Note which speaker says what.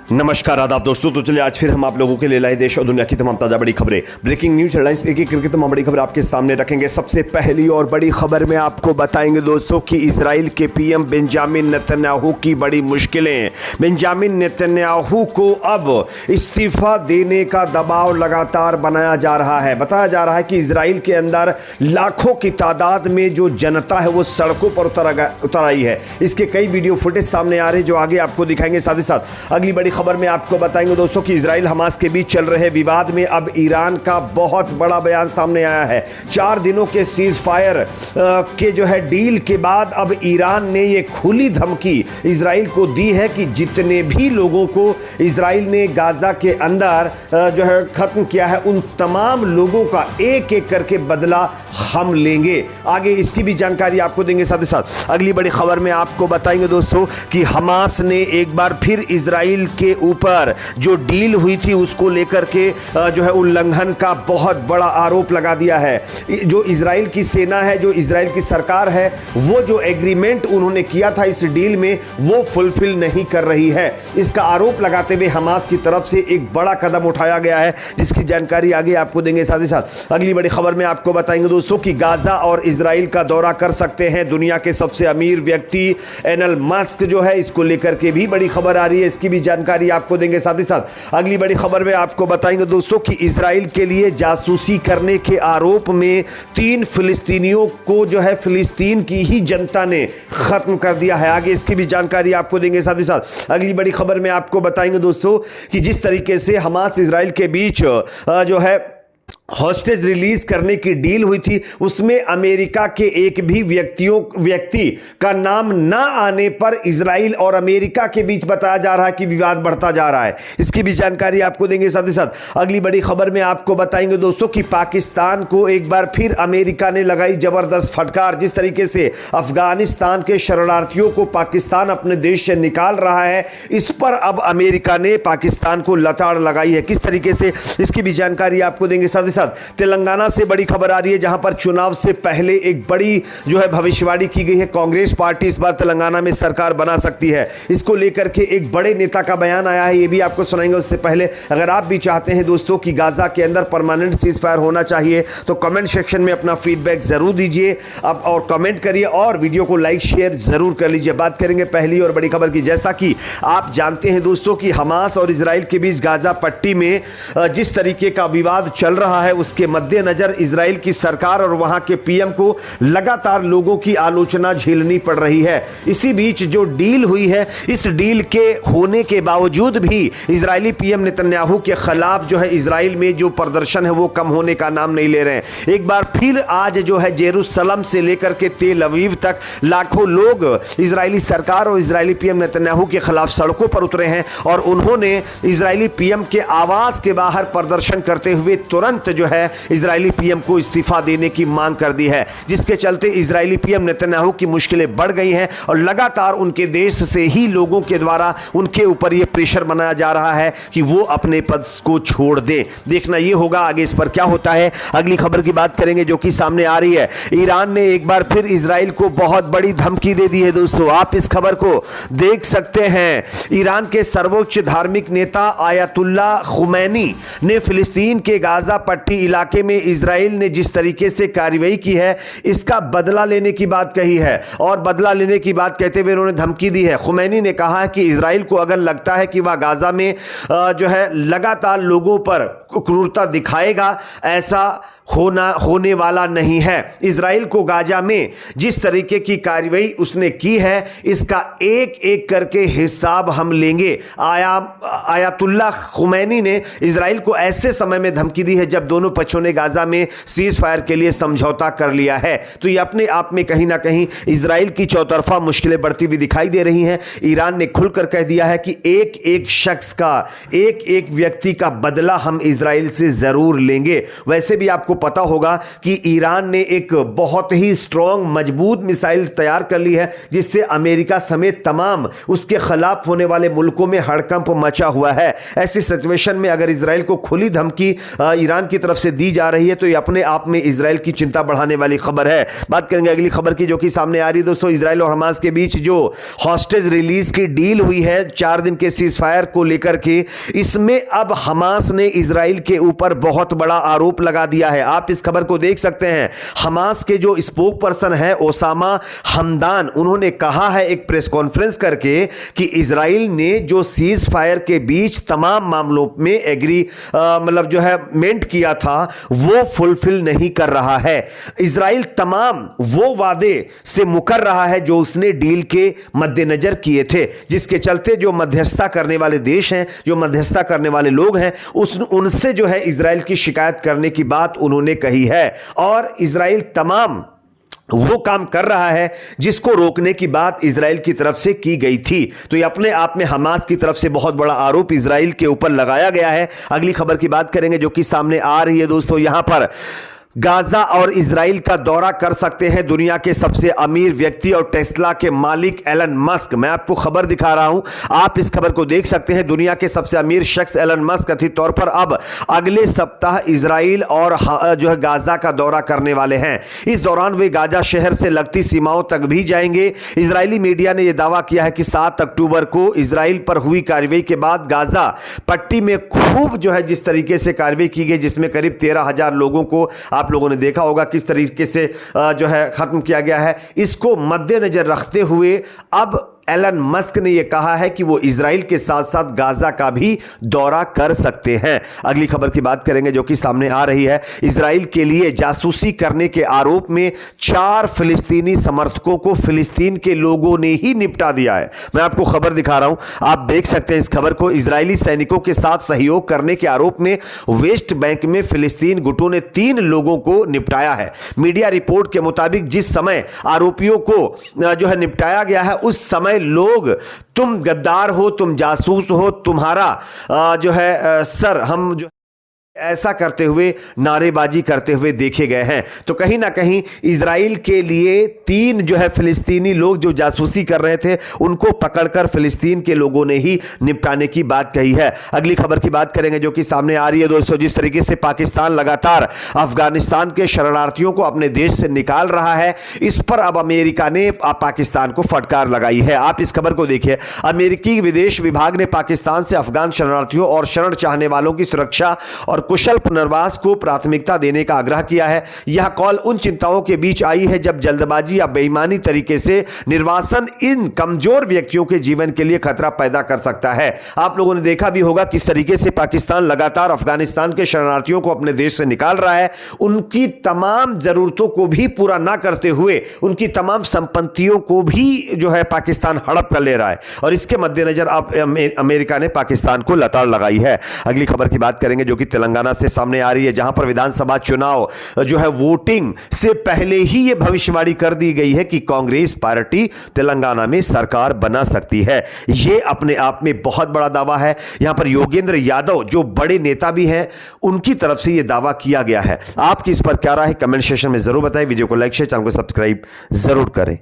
Speaker 1: नमस्कार आदाब दोस्तों। तो चलिए आज फिर हम आप लोगों के लिए लाए देश और दुनिया की तमाम ताजा बड़ी खबरें, ब्रेकिंग न्यूज हेडलाइंस, एक एक करके तमाम बड़ी खबर आपके सामने रखेंगे। सबसे पहली और बड़ी खबर में आपको बताएंगे दोस्तों कि इजराइल के पीएम बेंजामिन नेतन्याहू की बड़ी मुश्किलें। बेंजामिन नेतन्याहू को अब इस्तीफा देने का दबाव लगातार बनाया जा रहा है। बताया जा रहा है कि इजराइल के अंदर लाखों की तादाद में जो जनता है वो सड़कों पर उतर आई है। इसके कई वीडियो फुटेज सामने आ रहे हैं जो आगे आपको दिखाएंगे। साथ ही साथ अगली बड़ी खबर में आपको बताएंगे दोस्तों कि इजराइल हमास के बीच चल रहे विवाद में अब ईरान का बहुत बड़ा बयान सामने आया है। 4 दिनों के सीज फायर के जो है डील के बाद अब ईरान ने ये खुली धमकी इजराइल को दी है कि जितने भी लोगों को इजराइल ने गाजा के अंदर जो है खत्म किया है उन तमाम लोगों का एक एक करके बदला हम लेंगे। आगे इसकी भी जानकारी आपको देंगे। साथ ही साथ अगली बड़ी खबर में आपको बताएंगे दोस्तों कि हमास ने एक बार फिर इजराइल के ऊपर जो डील हुई थी उसको लेकर के जो है उल्लंघन का बहुत बड़ा आरोप लगा दिया है। जो इजराइल की सेना है, जो इजराइल की सरकार है, वो जो एग्रीमेंट उन्होंने किया था इस डील में वो फुलफिल नहीं कर रही है। इसका आरोप लगाते हुए हमास की तरफ से एक बड़ा कदम उठाया गया है जिसकी जानकारी आगे आपको देंगे। साथ ही साथ अगली बड़ी खबर में आपको बताएंगे दोस्तों कि गाजा और इजराइल का दौरा कर सकते हैं दुनिया के सबसे अमीर व्यक्ति एलन मस्क जो है, इसको लेकर के भी बड़ी खबर आ रही है। इसकी भी जानकारी आपको देंगे। साथ ही साथ अगली बड़ी खबर में आपको बताएंगे दोस्तों कि इजराइल के लिए जासूसी करने के आरोप में 3 फिलिस्तीनियों को जो है फिलिस्तीन की ही जनता ने खत्म कर दिया है। आगे इसकी भी जानकारी आपको देंगे। साथ ही साथ अगली बड़ी खबर में आपको बताएंगे दोस्तों कि जिस तरीके से हमास इजराइल के बीच जो है हॉस्टेज रिलीज करने की डील हुई थी उसमें अमेरिका के एक भी व्यक्ति का नाम ना आने पर इजराइल और अमेरिका के बीच बताया जा रहा है कि विवाद बढ़ता जा रहा है। इसकी भी जानकारी आपको देंगे। साथ ही साथ अगली बड़ी खबर में आपको बताएंगे दोस्तों कि पाकिस्तान को एक बार फिर अमेरिका ने लगाई जबरदस्त फटकार। जिस तरीके से अफगानिस्तान के शरणार्थियों को पाकिस्तान अपने देश से निकाल रहा है, इस पर अब अमेरिका ने पाकिस्तान को लताड़ लगाई है। किस तरीके से, इसकी भी जानकारी आपको देंगे। साथ ही साथ तेलंगाना से बड़ी खबर आ रही है जहां पर चुनाव से पहले एक बड़ी जो है भविष्यवाणी की गई है। कांग्रेस पार्टी इस बार तेलंगाना में सरकार बना सकती है। इसको लेकर के एक बड़े नेता का बयान आया है, ये भी आपको सुनाएंगे। उससे पहले अगर आप भी चाहते हैं दोस्तों कि गाजा के अंदर परमानेंट सीज फायर होना चाहिए तो कमेंट सेक्शन में अपना फीडबैक जरूर दीजिए अब और कमेंट करिए और वीडियो को लाइक शेयर जरूर कर लीजिए। बात करेंगे पहली और बड़ी खबर की। जैसा कि आप जानते हैं दोस्तों कि हमास और इजराइल के बीच गाजा पट्टी में जिस तरीके का विवाद चल रहा है उसके मद्देनजर इजराइल की सरकार और वहां के पीएम को लगातार लोगों की आलोचना झेलनी पड़ रही है। इसी बीच जो डील हुई है, इस डील के होने के बावजूद भी इजरायली पीएम नेतन्याहू के खिलाफ जो है इजराइल में जो प्रदर्शन है वो कम होने का नाम नहीं ले रहे हैं। एक बार फिर आज जो है जेरूसलम से लेकर के तेल अवीव तक लाखों लोग इजरायली सरकार और इजरायली पीएम नेतन्याहू के खिलाफ सड़कों पर उतरे हैं और उन्होंने इजरायली पीएम के आवास के बाहर प्रदर्शन करते हुए तुरंत जो है इजरायली पीएम को इस्तीफा देने की मांग कर दी है, जिसके चलते इजरायली पीएम नेतन्याहू की मुश्किलें बढ़ गई हैं और लगातार उनके देश से ही लोगों के द्वारा उनके ऊपर यह प्रेशर बनाया जा रहा है कि वो अपने पद को छोड़ दें। देखना यह होगा आगे इस पर क्या होता है। अगली खबर की बात करेंगे जो कि सामने आ रही है। ईरान ने एक बार फिर इजराइल को बहुत बड़ी धमकी दे दी है दोस्तों, आप इस खबर को देख सकते हैं। ईरान के सर्वोच्च धार्मिक नेता आयतुल्ला खुमैनी ने फिलिस्तीन के गाजा पट्टी इलाके में इजराइल ने जिस तरीके से कार्रवाई की है इसका बदला लेने की बात कही है और बदला लेने की बात कहते हुए उन्होंने धमकी दी है। खुमैनी ने कहा है कि इजराइल को अगर लगता है कि वह गाजा में जो है लगातार लोगों पर क्रूरता दिखाएगा, ऐसा होने वाला नहीं है। इजराइल को गाजा में जिस तरीके की कार्रवाई उसने की है इसका एक एक करके हिसाब हम लेंगे। आयतुल्ला खुमैनी ने इजराइल को ऐसे समय में धमकी दी है जब दोनों पक्षों ने गाजा में सीज फायर के लिए समझौता कर लिया है। तो ये अपने आप में कहीं ना कहीं इजराइल की चौतरफा मुश्किलें बढ़ती हुई दिखाई दे रही हैं। ईरान ने खुलकर कह दिया है कि एक एक शख्स का, एक एक व्यक्ति का बदला हम इजराइल से जरूर लेंगे। वैसे भी आपको पता होगा कि ईरान ने एक बहुत ही स्ट्रॉन्ग मजबूत मिसाइल तैयार कर ली है, जिससे अमेरिका समेत तमाम उसके खिलाफ होने वाले मुल्कों में हड़कंप मचा हुआ है। ऐसी सिचुएशन में अगर इजराइल को खुली धमकी ईरान की तरफ से दी जा रही है तो यह अपने आप में इजराइल की चिंता बढ़ाने वाली खबर है। बात करेंगे अगली खबर की, जो कि सामने आ रही है दोस्तों। इजराइल और हमास के बीच जो हॉस्टेज रिलीज की डील हुई है 4 दिन के सीजफायर को लेकर के, इसमें अब हमास ने इजराइल के ऊपर बहुत बड़ा आरोप लगा दिया है। आप इस खबर को देख सकते हैं। हमास के जो स्पोक पर्सन है ओसामा हमदान, उन्होंने कहा है एक प्रेस कॉन्फ्रेंस करके कि इजराइल ने जो सीज फायर के बीच तमाम मामलों में मतलब जो है मेंट किया था वो फुलफिल नहीं कर रहा है। इजराइल तमाम वो वादे से मुकर रहा है जो उसने डील के मद्देनजर किए थे, जिसके चलते जो मध्यस्थता करने वाले देश हैं, जो मध्यस्थता करने वाले लोग हैं, उनसे जो है इजराइल की शिकायत करने की बात उन्होंने कही है। और इजराइल तमाम वो काम कर रहा है जिसको रोकने की बात इजराइल की तरफ से की गई थी। तो ये अपने आप में हमास की तरफ से बहुत बड़ा आरोप इजराइल के ऊपर लगाया गया है। अगली खबर की बात करेंगे जो कि सामने आ रही है दोस्तों। यहां पर गाजा और इजराइल का दौरा कर सकते हैं दुनिया के सबसे अमीर व्यक्ति और टेस्ला के मालिक एलन मस्क। मैं आपको खबर दिखा रहा हूं, आप इस खबर को देख सकते हैं। दुनिया के सबसे अमीर शख्स एलन मस्क कथित तौर पर अब अगले सप्ताह इजराइल और जो है गाजा का दौरा करने वाले हैं। इस दौरान वे गाजा शहर से लगती सीमाओं तक भी जाएंगे। इजरायली मीडिया ने यह दावा किया है कि 7 अक्टूबर को इजराइल पर हुई कार्रवाई के बाद गाजा पट्टी में खूब जो है जिस तरीके से कार्रवाई की गई, जिसमें करीब 13,000 लोगों को आप लोगों ने देखा होगा किस तरीके से जो है खत्म किया गया है। इसको मद्देनजर रखते हुए अब एलन मस्क ने यह कहा है कि वो इजराइल के साथ साथ गाजा का भी दौरा कर सकते हैं। अगली खबर की बात करेंगे जो कि सामने आ रही है। इजराइल के लिए जासूसी करने के आरोप में 4 फिलिस्तीनी समर्थकों को फिलिस्तीन के लोगों ने ही निपटा दिया है। मैं आपको खबर दिखा रहा हूं, आप देख सकते हैं इस खबर को। इजरायली सैनिकों के साथ सहयोग करने के आरोप में वेस्ट बैंक में फिलिस्तीन गुटों ने 3 लोगों को निपटाया है। मीडिया रिपोर्ट के मुताबिक जिस समय आरोपियों को जो है निपटाया गया है उस समय लोग तुम गद्दार हो, तुम जासूस हो, तुम्हारा जो है सर हम जो ऐसा करते हुए नारेबाजी करते हुए देखे गए हैं। तो कहीं ना कहीं इजराइल के लिए 3 जो है फिलिस्तीनी लोग जो जासूसी कर रहे थे उनको पकड़कर फिलिस्तीन के लोगों ने ही निपटाने की बात कही है। अगली खबर की बात करेंगे जो कि सामने आ रही है दोस्तों। जिस तरीके से पाकिस्तान लगातार अफगानिस्तान के शरणार्थियों को अपने देश से निकाल रहा है, इस पर अब अमेरिका ने पाकिस्तान को फटकार लगाई है। आप इस खबर को देखिए। अमेरिकी विदेश विभाग ने पाकिस्तान से अफगान शरणार्थियों और शरण चाहने वालों की सुरक्षा और कुशल पुनर्वास को प्राथमिकता देने का आग्रह किया है। यह कॉल उन चिंताओं के बीच आई है जब जल्दबाजी या बेईमानी तरीके से निर्वासन इन कमजोर व्यक्तियों के जीवन के लिए खतरा पैदा कर सकता है। आप लोगों ने देखा भी होगा किस तरीके से पाकिस्तान लगातार अफगानिस्तान के शरणार्थियों को अपने देश से निकाल रहा है, उनकी तमाम जरूरतों को भी पूरा ना करते हुए उनकी तमाम संपत्तियों को भी जो है पाकिस्तान हड़प कर ले रहा है। और इसके मद्देनजर अब अमेरिका ने पाकिस्तान को लताड़ लगाई है। अगली खबर की बात करेंगे जो कि तेलंगाना से सामने आ रही है, जहां पर विधानसभा चुनाव जो है वोटिंग से पहले ही यह भविष्यवाणी कर दी गई है कि कांग्रेस पार्टी तेलंगाना में सरकार बना सकती है। यह अपने आप में बहुत बड़ा दावा है। यहां पर योगेंद्र यादव जो बड़े नेता भी हैं, उनकी तरफ से यह दावा किया गया है। आपकी इस पर क्या राय है कमेंट सेक्शन में जरूर बताएं। वीडियो को लाइक शेयर, चैनल को सब्सक्राइब जरूर करें।